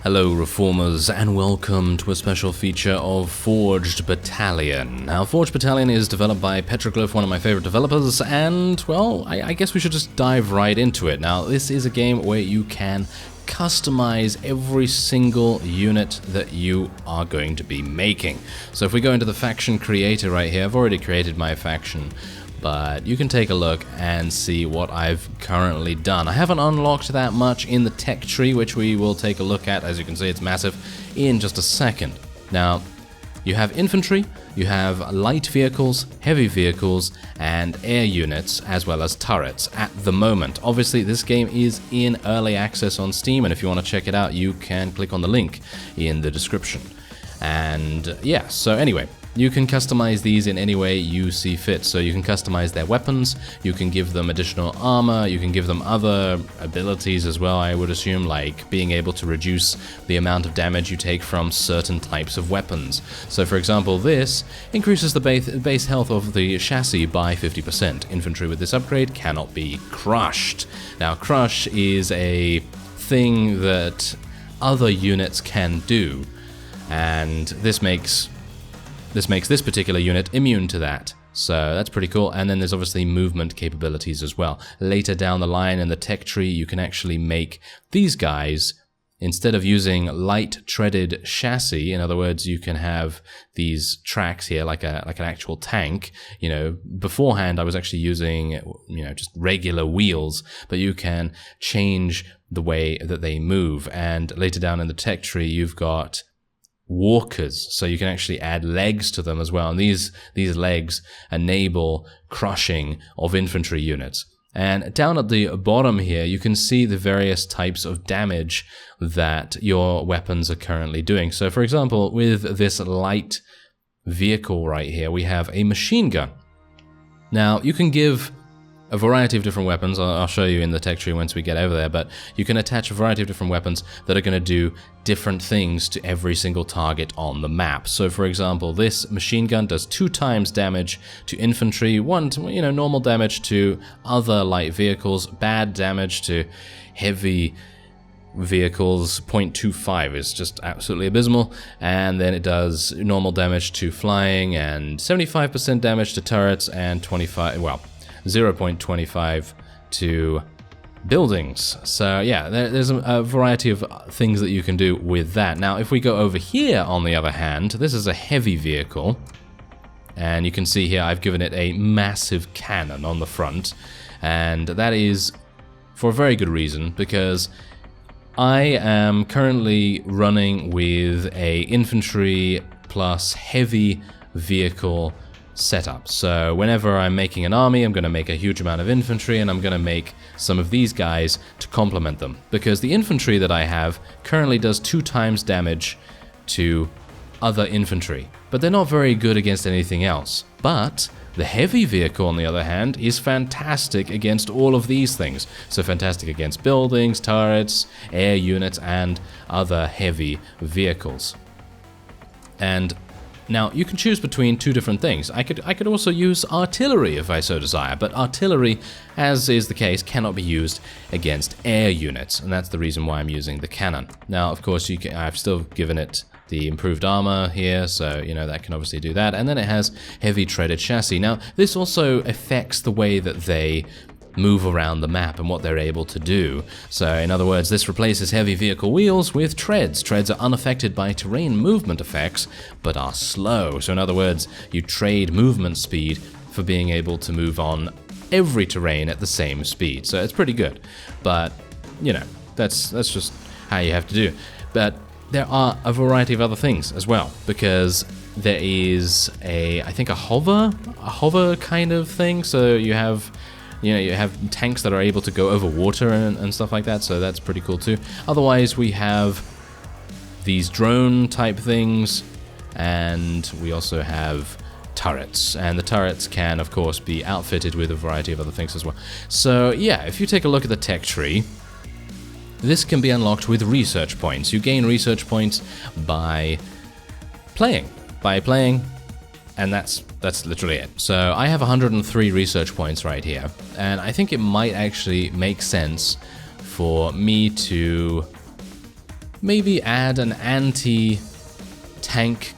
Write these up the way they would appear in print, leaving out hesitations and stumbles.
Hello Reformers, and welcome to a special feature of Forged Battalion. Now, Forged Battalion is developed by Petroglyph, one of my favorite developers, and, well, I guess we should just dive right into it. Now, this is a game where you can customize every single unit that you are going to be making. So if we go into the faction creator right here, I've already created my faction, but you can take a look and see what I've currently done. I haven't unlocked that much in the tech tree, which we will take a look at. As you can see, it's massive, in just a second. Now, you have infantry, you have light vehicles, heavy vehicles, and air units, as well as turrets at the moment. Obviously, this game is in early access on Steam, and if you want to check it out, you can click on the link in the description. And yeah, so anyway, you can customize these in any way you see fit. So you can customize their weapons, you can give them additional armor, you can give them other abilities as well, I would assume, like being able to reduce the amount of damage you take from certain types of weapons. So for example, this increases the base health of the chassis by 50%. Infantry with this upgrade cannot be crushed. Now, crush is a thing that other units can do, and this makes this particular unit immune to that. So that's pretty cool. And then there's obviously movement capabilities as well. Later down the line in the tech tree, you can actually make these guys, instead of using light treaded chassis, in other words, you can have these tracks here like an actual tank. You know, beforehand I was actually using, just regular wheels, but you can change the way that they move. And later down in the tech tree, you've got walkers, so you can actually add legs to them as well, and these legs enable crushing of infantry units. And down at the bottom here, you can see the various types of damage that your weapons are currently doing. So for example, with this light vehicle right here, we have a machine gun. Now, you can give a variety of different weapons. I'll show you in the tech tree once we get over there, but you can attach a variety of different weapons that are going to do different things to every single target on the map. So for example, this machine gun does 2 times damage to infantry, 1 to, normal damage to other light vehicles, bad damage to heavy vehicles. 0.25 is just absolutely abysmal, and then it does normal damage to flying and 75% damage to turrets and 0.25 to buildings. So yeah, there's a variety of things that you can do with that. Now, if we go over here, on the other hand, this is a heavy vehicle, and you can see here I've given it a massive cannon on the front, and that is for a very good reason, because I am currently running with a infantry plus heavy vehicle setup. So whenever I'm making an army, I'm going to make a huge amount of infantry, and I'm going to make some of these guys to complement them, because the infantry that I have currently does 2 times damage to other infantry, but they're not very good against anything else. But the heavy vehicle, on the other hand, is fantastic against all of these things. So fantastic against buildings, turrets, air units, and other heavy vehicles. And now, you can choose between 2 different things. I could also use artillery if I so desire, but artillery, as is the case, cannot be used against air units, and that's the reason why I'm using the cannon. Now, of course, I've still given it the improved armor here, so, that can obviously do that, and then it has heavy treaded chassis. Now, this also affects the way that they move around the map and what they're able to do. So in other words, this replaces heavy vehicle wheels with treads. Treads are unaffected by terrain movement effects, but are slow. So in other words, you trade movement speed for being able to move on every terrain at the same speed. So it's pretty good. But, that's just how you have to do. But there are a variety of other things as well, because there is I think a hover kind of thing. So you have tanks that are able to go over water and stuff like that, so that's pretty cool too. Otherwise, we have these drone type things, and we also have turrets, and the turrets can, of course, be outfitted with a variety of other things as well. So yeah, if you take a look at the tech tree, this can be unlocked with research points. You gain research points by playing, and that's literally it. So I have 103 research points right here, and I think it might actually make sense for me to maybe add an anti-tank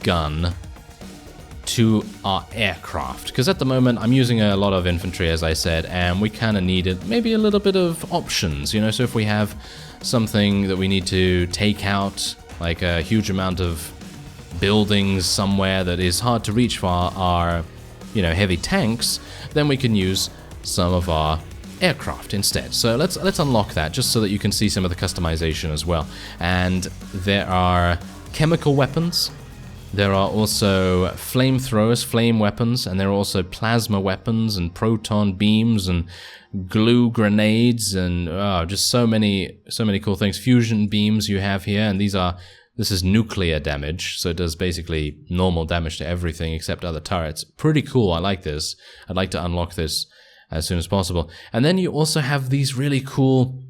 gun to our aircraft, because at the moment I'm using a lot of infantry, as I said, and we kind of needed maybe a little bit of options, you know. So if we have something that we need to take out, like a huge amount of buildings somewhere that is hard to reach for our you know, heavy tanks, then we can use some of our aircraft instead. So let's unlock that just so that you can see some of the customization as well. And there are chemical weapons. There are also flamethrowers, flame weapons, and there are also plasma weapons and proton beams and glue grenades and just so many cool things. Fusion beams you have here, and this is nuclear damage, so it does basically normal damage to everything except other turrets. Pretty cool, I like this. I'd like to unlock this as soon as possible. And then you also have these really cool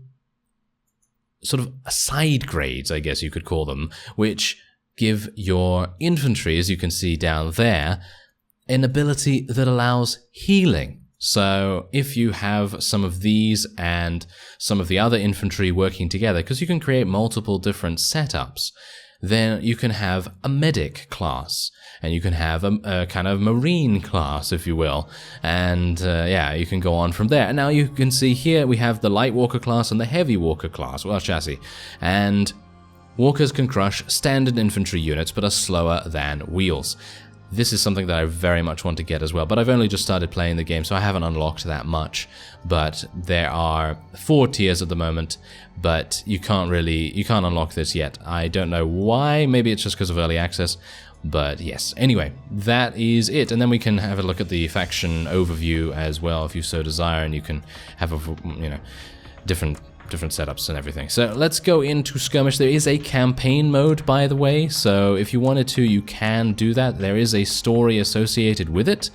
sort of side grades, I guess you could call them, which give your infantry, as you can see down there, an ability that allows healing. So if you have some of these and some of the other infantry working together, because you can create multiple different setups, then you can have a medic class, and you can have a kind of marine class, if you will, and yeah, you can go on from there. And now you can see here we have the light walker class and the heavy walker class, well, chassis, and walkers can crush standard infantry units, but are slower than wheels. This is something that I very much want to get as well, but I've only just started playing the game, so I haven't unlocked that much. But there are 4 tiers at the moment, but you can't unlock this yet. I don't know why, maybe it's just because of early access, but yes. Anyway, that is it, and then we can have a look at the faction overview as well, if you so desire, and you can have a, you know, different setups and everything. So let's go into skirmish. There is a campaign mode, by the way, so if you wanted to, you can do that. There is a story associated with it,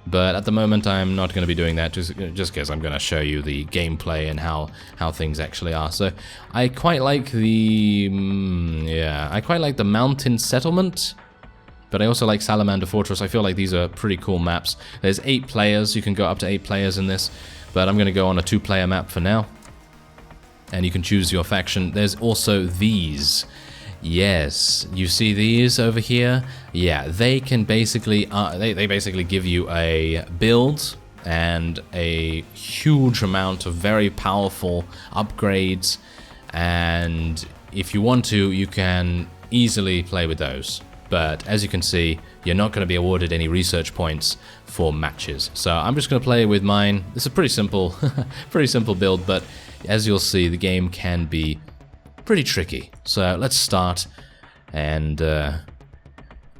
but at the moment I'm not going to be doing that, just because I'm going to show you the gameplay and how things actually are. So I quite like the mountain settlement, but I also like Salamander Fortress. I feel like these are pretty cool maps. There's 8 players. You can go up to 8 players in this, but I'm going to go on a 2-player map for now. And you can choose your faction. There's also these. Yes, you see these over here? Yeah, they can basically they basically give you a build and a huge amount of very powerful upgrades, and if you want to, you can easily play with those. But as you can see, you're not going to be awarded any research points for matches. So I'm just going to play with mine. This is a pretty simple build, but as you'll see, the game can be pretty tricky. So let's start and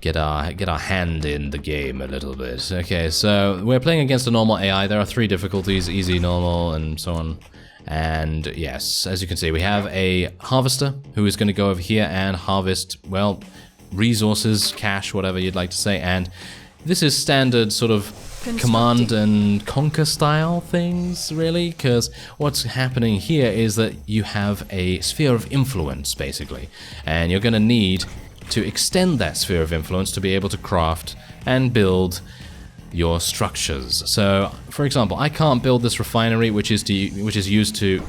get our hand in the game a little bit. Okay, so we're playing against a normal AI. There are 3 difficulties: easy, normal, and so on. And yes, as you can see, we have a harvester who is going to go over here and harvest, well, resources, cash, whatever you'd like to say. And this is standard sort of command and conquer style things, really, because what's happening here is that you have a sphere of influence, basically, and you're going to need to extend that sphere of influence to be able to craft and build your structures. So, for example, I can't build this refinery, which is used to,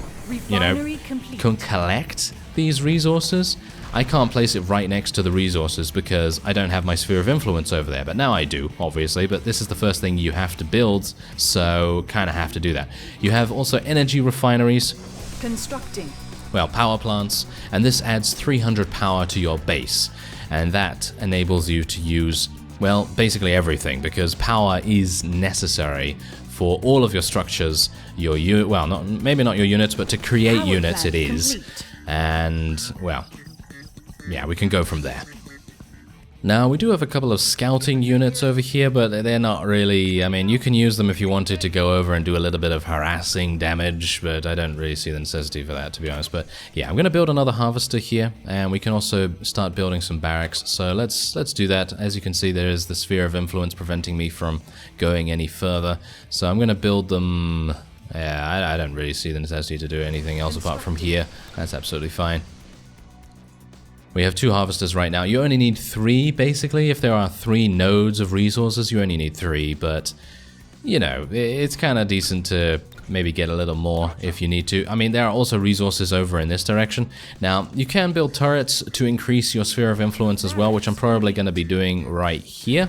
you know, collect these resources. I can't place it right next to the resources because I don't have my sphere of influence over there, but now I do, obviously, but this is the first thing you have to build, so kind of have to do that. You have also energy refineries. Constructing. Well, power plants, and this adds 300 power to your base, and that enables you to use, well, basically everything, because power is necessary for all of your structures, maybe not your units, but to create power units it is. Complete. And, well, yeah, we can go from there. Now, we do have a couple of scouting units over here, but they're not really, I mean, you can use them if you wanted to go over and do a little bit of harassing damage, but I don't really see the necessity for that, to be honest. But yeah, I'm going to build another harvester here, and we can also start building some barracks. So let's do that. As you can see, there is the sphere of influence preventing me from going any further. So I'm going to build them. Yeah, I don't really see the necessity to do anything else apart from here. That's absolutely fine. We have 2 harvesters right now. You only need 3, basically. If there are 3 nodes of resources, you only need 3, but you know, it's kind of decent to maybe get a little more if you need to. I mean, there are also resources over in this direction. Now, you can build turrets to increase your sphere of influence as well, which I'm probably going to be doing right here,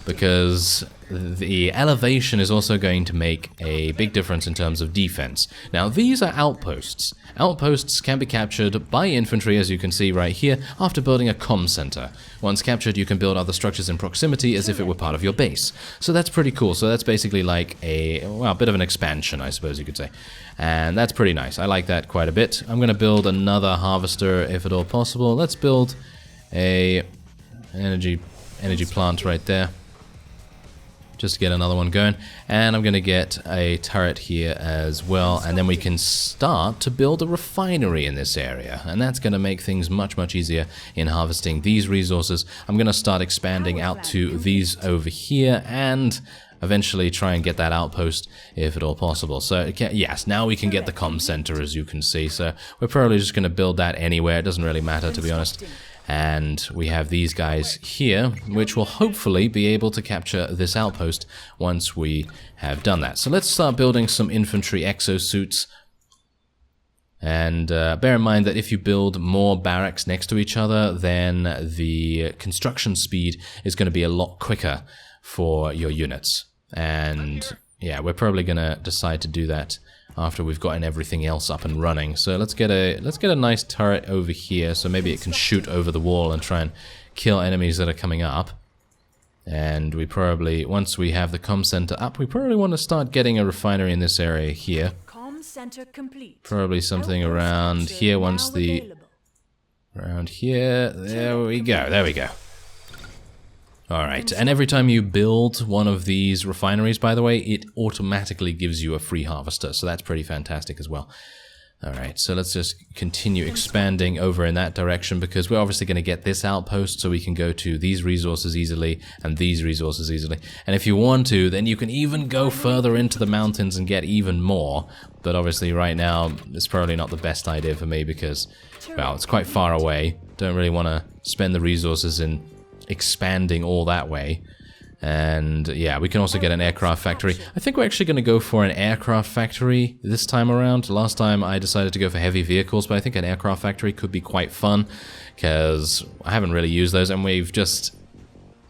because the elevation is also going to make a big difference in terms of defense. Now, these are outposts. Outposts can be captured by infantry, as you can see right here, after building a comm center. Once captured, you can build other structures in proximity as if it were part of your base. So that's pretty cool. So that's basically like a, well, a bit of an expansion, I suppose you could say. And that's pretty nice. I like that quite a bit. I'm going to build another harvester if at all possible. Let's build a energy plant right there, just to get another one going. And I'm going to get a turret here as well, and then we can start to build a refinery in this area, and that's going to make things much easier in harvesting these resources. I'm going to start expanding out to these over here, and eventually try and get that outpost if at all possible. So yes, now we can get the comm center, as you can see. So we're probably just going to build that anywhere. It doesn't really matter, to be honest. And we have these guys here, which will hopefully be able to capture this outpost once we have done that. So let's start building some infantry exosuits. And bear in mind that if you build more barracks next to each other, then the construction speed is going to be a lot quicker for your units. And yeah, we're probably going to decide to do that after we've gotten everything else up and running. So let's get a nice turret over here, so maybe it can shoot over the wall and try and kill enemies that are coming up. And we probably, once we have the comm center up, we probably want to start getting a refinery in this area here. Comm center complete. Probably something around here once the... Around here, there we go, there we go. Alright, and every time you build one of these refineries, by the way, it automatically gives you a free harvester, so that's pretty fantastic as well. Alright, so let's just continue expanding over in that direction, because we're obviously going to get this outpost so we can go to these resources easily and these resources easily. And if you want to, then you can even go further into the mountains and get even more. But obviously right now, it's probably not the best idea for me because, well, it's quite far away. Don't really want to spend the resources in expanding all that way. And yeah, we can also get an aircraft factory. I think we're actually going to go for an aircraft factory this time around. Last time I decided to go for heavy vehicles, but I think an aircraft factory could be quite fun because I haven't really used those, and we've just,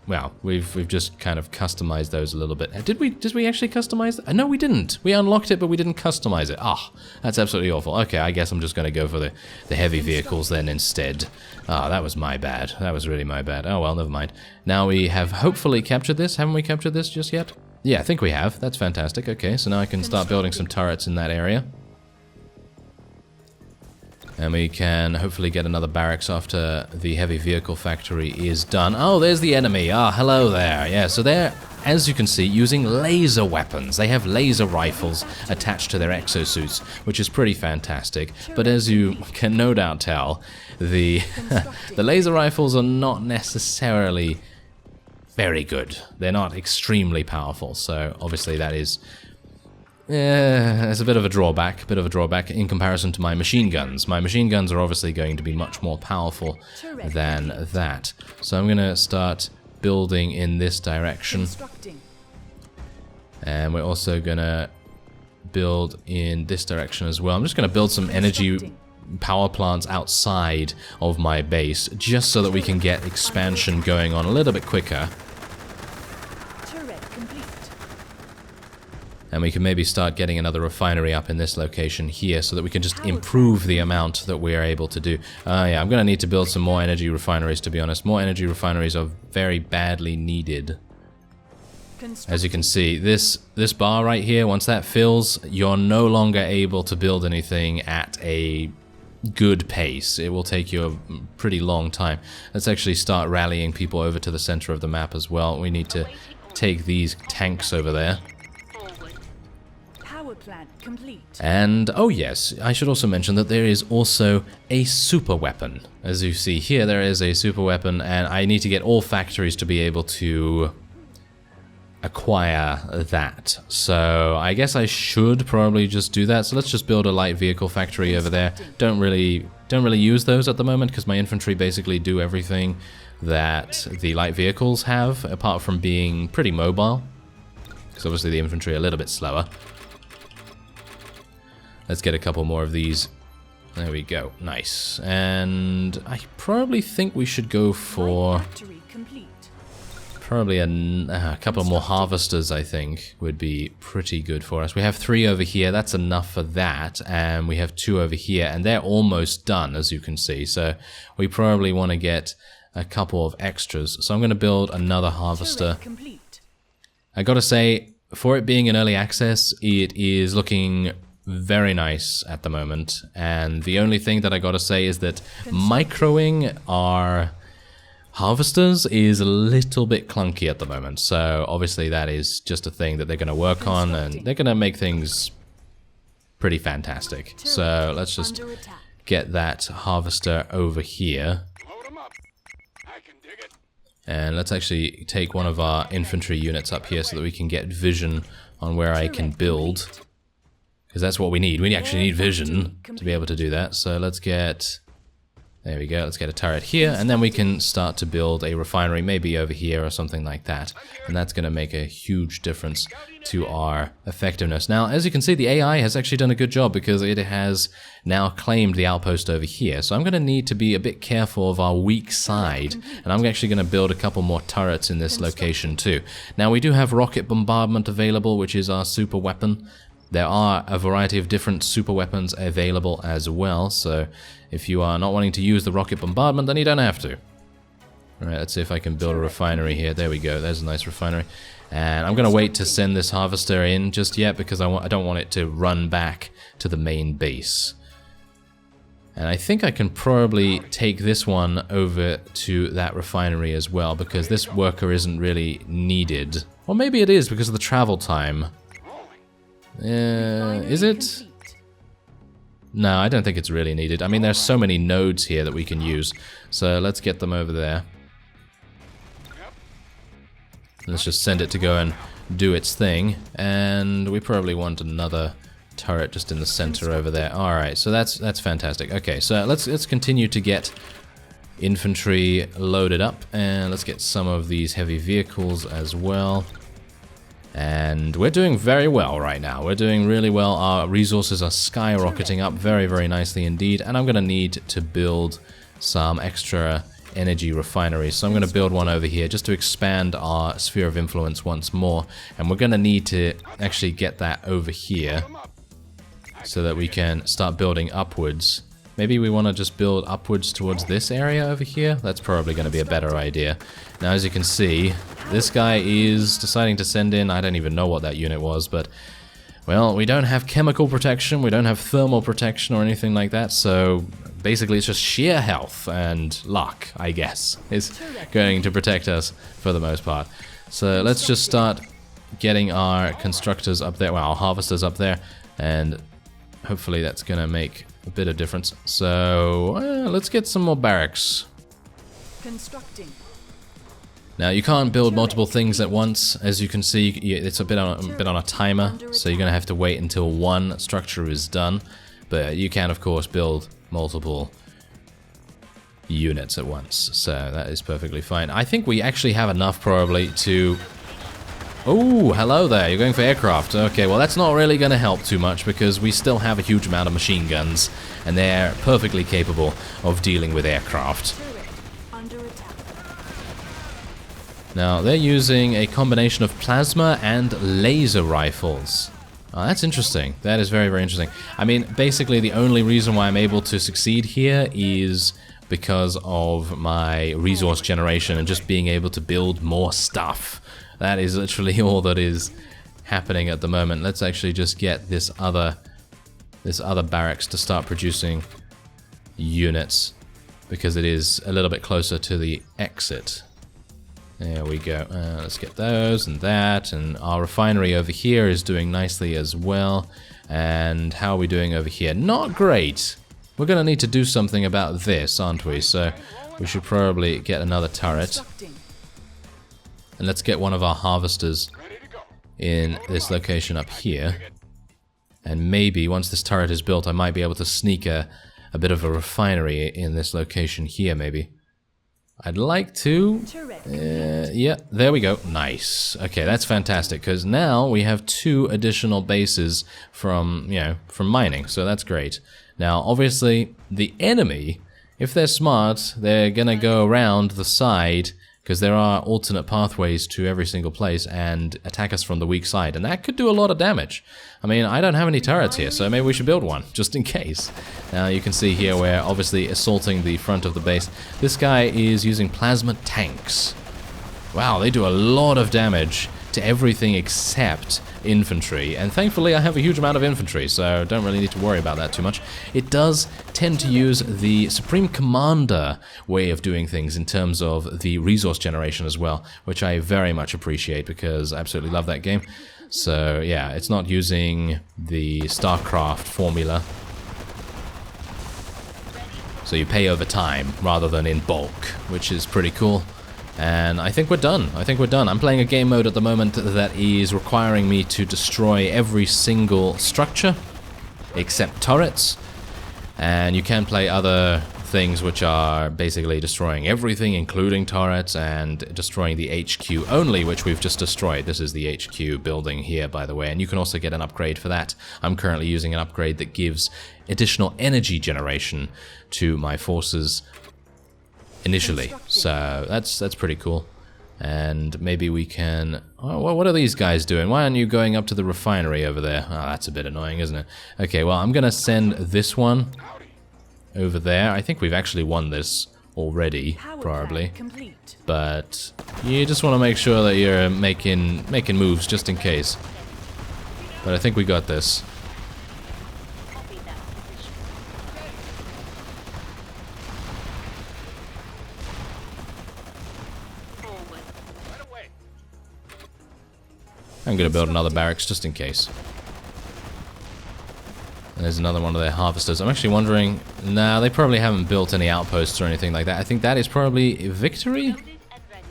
well, we've just kind of customized those a little bit. Did we actually customize it? No, we didn't. We unlocked it, but we didn't customize it. Ah, that's absolutely awful. Okay, I guess I'm just going to go for the heavy vehicles then instead. Ah, that was my bad. That was really my bad. Oh well, never mind. Now we have hopefully captured this. Haven't we captured this just yet? Yeah, I think we have. That's fantastic. Okay, so now I can start building some turrets in that area. And we can hopefully get another barracks after the heavy vehicle factory is done. Oh, there's the enemy. Ah, hello there. Yeah, so they're, as you can see, using laser weapons. They have laser rifles attached to their exosuits, which is pretty fantastic. But as you can no doubt tell, the laser rifles are not necessarily very good. They're not extremely powerful, so obviously that is... yeah, it's a bit of a drawback in comparison to my machine guns. My machine guns are obviously going to be much more powerful than that. So I'm going to start building in this direction. And we're also going to build in this direction as well. I'm just going to build some energy power plants outside of my base, just so that we can get expansion going on a little bit quicker. And we can maybe start getting another refinery up in this location here so that we can just improve the amount that we are able to do. Yeah, I'm going to need to build some more energy refineries, to be honest. More energy refineries are very badly needed. As you can see, this bar right here, once that fills, you're no longer able to build anything at a good pace. It will take you a pretty long time. Let's actually start rallying people over to the center of the map as well. We need to take these tanks over there. And, oh yes, I should also mention that there is also a super weapon. As you see here, there is a super weapon, and I need to get all factories to be able to acquire that. So I guess I should probably just do that. So let's just build a light vehicle factory over there. Don't really use those at the moment because my infantry basically do everything that the light vehicles have, apart from being pretty mobile. because obviously the infantry are a little bit slower. Let's get a couple more of these. There we go. Nice. And I probably think we should go for probably a couple more harvesters, I think, would be pretty good for us. We have 3 over here. That's enough for that. And we have 2 over here. And they're almost done, as you can see. So we probably want to get a couple of extras. So I'm going to build another harvester. I gotta say, for it being in early access, it is looking very nice at the moment, and the only thing that I gotta say is that microing our harvesters is a little bit clunky at the moment, so obviously that is just a thing that they're gonna work on, and they're gonna make things pretty fantastic. So let's just get that harvester over here, and let's actually take one of our infantry units up here so that we can get vision on where I can build. Because that's what we need. We actually need vision to be able to do that. So let's get... There we go. Let's get a turret here. And then we can start to build a refinery maybe over here or something like that. And that's going to make a huge difference to our effectiveness. Now, as you can see, the AI has actually done a good job because it has now claimed the outpost over here. So I'm going to need to be a bit careful of our weak side. And I'm actually going to build a couple more turrets in this location too. Now, we do have rocket bombardment available, which is our super weapon. There are a variety of different super weapons available as well, so if you are not wanting to use the rocket bombardment, then you don't have to. Alright, let's see if I can build a refinery here. There we go, there's a nice refinery. And I'm going to wait to send this harvester in just yet because I don't want it to run back to the main base. And I think I can probably take this one over to that refinery as well because this worker isn't really needed. Or maybe it is because of the travel time. Is it? No, I don't think it's really needed. I mean, there's so many nodes here that we can use. So let's get them over there. Let's just send it to go and do its thing. And we probably want another turret just in the center over there. Alright, so that's fantastic. Okay, so let's continue to get infantry loaded up. And let's get some of these heavy vehicles as well. And we're doing very well right now. We're doing really well. Our resources are skyrocketing up very, very nicely indeed. And I'm going to need to build some extra energy refineries. So I'm going to build one over here just to expand our sphere of influence once more. And we're going to need to actually get that over here so that we can start building upwards. Maybe we want to just build upwards towards this area over here. That's probably going to be a better idea. Now, as you can see, this guy is deciding to send in, I don't even know what that unit was, but, well, we don't have chemical protection, we don't have thermal protection or anything like that, so basically it's just sheer health and luck, I guess, is going to protect us for the most part. So let's just start getting our constructors up there, well, our harvesters up there, and hopefully that's going to make a bit of difference. So let's get some more barracks. Constructing. Now you can't build multiple things at once. As you can see, it's a bit on a timer, so you're gonna have to wait until one structure is done. But you can, of course, build multiple units at once, so that is perfectly fine. I think we actually have enough probably to... Oh, hello there, you're going for aircraft. Okay, well that's not really going to help too much because we still have a huge amount of machine guns and they're perfectly capable of dealing with aircraft. Now, they're using a combination of plasma and laser rifles. Oh, that's interesting. That is very, very interesting. I mean, basically the only reason why I'm able to succeed here is because of my resource generation and just being able to build more stuff. That is literally all that is happening at the moment. Let's actually just get this other barracks to start producing units because it is a little bit closer to the exit. There we go. Let's get those and that, and our refinery over here is doing nicely as well. And how are we doing over here? Not great. We're going to need to do something about this, aren't we? So we should probably get another turret. And let's get one of our harvesters in this location up here. And maybe once this turret is built, I might be able to sneak a bit of a refinery in this location here, maybe. I'd like to... Turret. yeah, there we go. Nice. Okay, that's fantastic, because now we have 2 additional bases from, you know, from mining, so that's great. Now, obviously, the enemy, if they're smart, they're gonna go around the side, because there are alternate pathways to every single place, and attack us from the weak side, and that could do a lot of damage. I mean, I don't have any turrets here, so maybe we should build one, just in case. Now, you can see here we're obviously assaulting the front of the base. This guy is using plasma tanks. Wow, they do a lot of damage to everything except infantry, and thankfully I have a huge amount of infantry, so don't really need to worry about that too much. It does tend to use the Supreme Commander way of doing things in terms of the resource generation as well, which I very much appreciate because I absolutely love that game. So yeah, it's not using the StarCraft formula, so you pay over time rather than in bulk, which is pretty cool. And I think we're done. I'm playing a game mode at the moment that is requiring me to destroy every single structure except turrets. And you can play other things which are basically destroying everything, including turrets, and destroying the HQ only, which we've just destroyed. This is the HQ building here, by the way, and you can also get an upgrade for that. I'm currently using an upgrade that gives additional energy generation to my forces initially, so that's pretty cool. And maybe we can... oh, what are these guys doing? Why aren't you going up to the refinery over there? Oh, that's a bit annoying, isn't it? Okay, well, I'm gonna send this one over there. I think we've actually won this already, probably. But you just want to make sure that you're making moves just in case. But I think we got this. I'm going to build another barracks just in case. And there's another one of their harvesters. I'm actually wondering... nah, they probably haven't built any outposts or anything like that. I think that is probably Victory?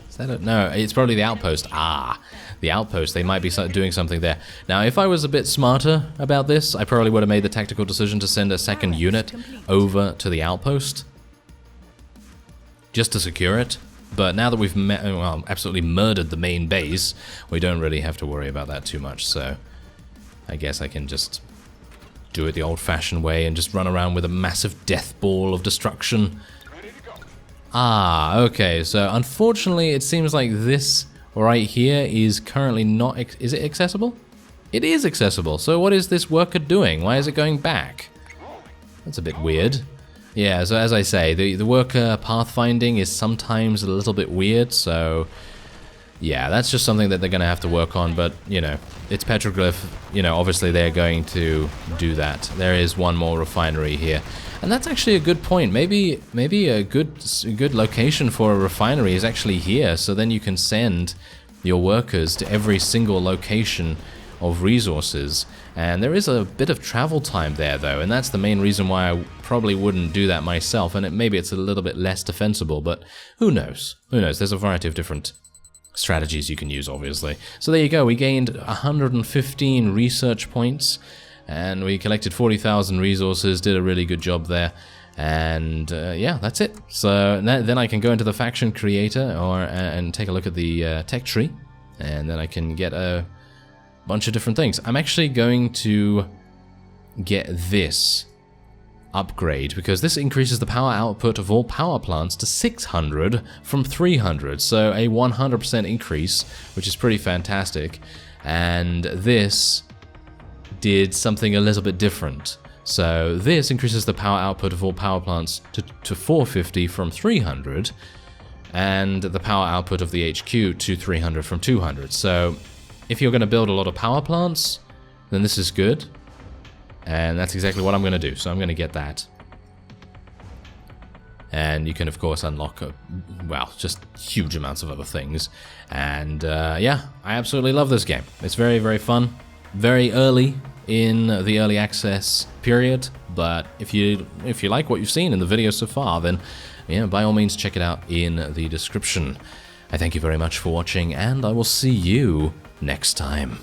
Is that it? No, it's probably the outpost. Ah, the outpost. They might be doing something there. Now, if I was a bit smarter about this, I probably would have made the tactical decision to send a second unit over to the outpost, just to secure it. But now that we've absolutely murdered the main base, we don't really have to worry about that too much, so I guess I can just do it the old-fashioned way and just run around with a massive death ball of destruction. Ah, okay, so unfortunately it seems like this right here is currently not... is it accessible? It is accessible, so what is this worker doing? Why is it going back? That's a bit weird. Yeah, so as I say, the worker pathfinding is sometimes a little bit weird, so yeah, that's just something that they're going to have to work on, but, you know, it's Petroglyph, you know, obviously they're going to do that. There is one more refinery here, and that's actually a good point. Maybe a good location for a refinery is actually here, so then you can send your workers to every single location of resources. And there is a bit of travel time there, though, and that's the main reason why I probably wouldn't do that myself, and maybe it's a little bit less defensible, but who knows? Who knows? There's a variety of different strategies you can use, obviously. So there you go, we gained 115 research points, and we collected 40,000 resources, did a really good job there, and yeah, that's it. So then I can go into the faction creator, and take a look at the tech tree, and then I can get a bunch of different things. I'm actually going to get this upgrade because this increases the power output of all power plants to 600 from 300, so a 100% increase, which is pretty fantastic. And this did something a little bit different. So this increases the power output of all power plants to 450 from 300, and the power output of the HQ to 300 from 200. So if you're going to build a lot of power plants, then this is good. And that's exactly what I'm going to do. So I'm going to get that. And you can, of course, unlock, well, just huge amounts of other things. And yeah, I absolutely love this game. It's very, very fun. Very early in the early access period. But if you like what you've seen in the video so far, then yeah, by all means, check it out in the description. I thank you very much for watching, and I will see you next time.